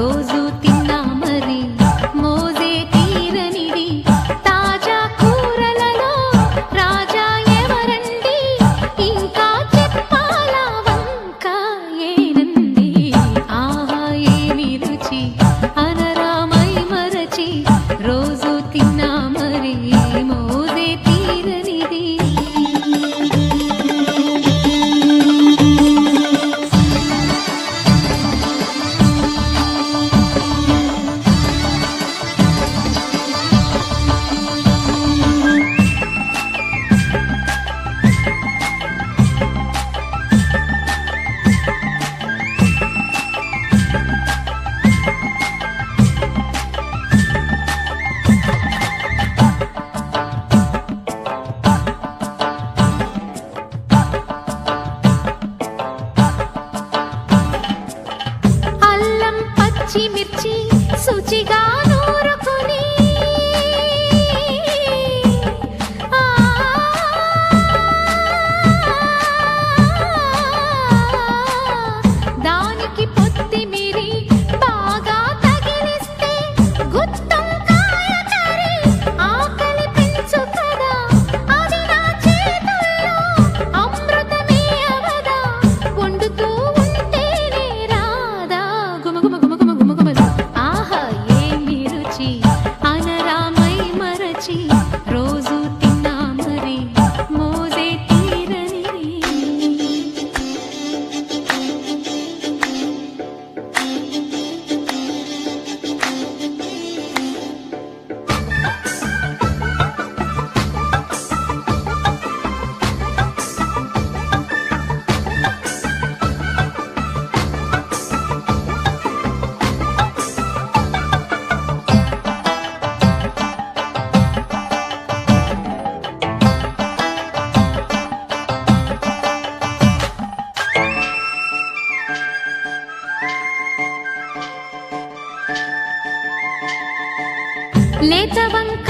రోజు తిన్నా మరి మోజే తీరనిది తాజా కూరలలో రాజా ఎవరండి ఇంకా చెప్పాలా వంక ఏనంది ఆహా ఏమి రుచి అనరామై మరచి రోజు తిన్నా మరి మోజే తీరనిది మిర్చి శుచిగా నూరుకుని దానికి పొత్తిమిరి బాగా తగిలిస్తే గుత్తొంకాయ కర్రీ ఆకలి పెంచు కదా అది నా చేతుల్లో అమృతమే అవదా వండుతూ ఉంటేనే రాదా గుమగుమ ఆహా ఏమి రుచి అనరామై మరచి రోజు తిన్నా మరి మోజే తీరనిది లేత వంక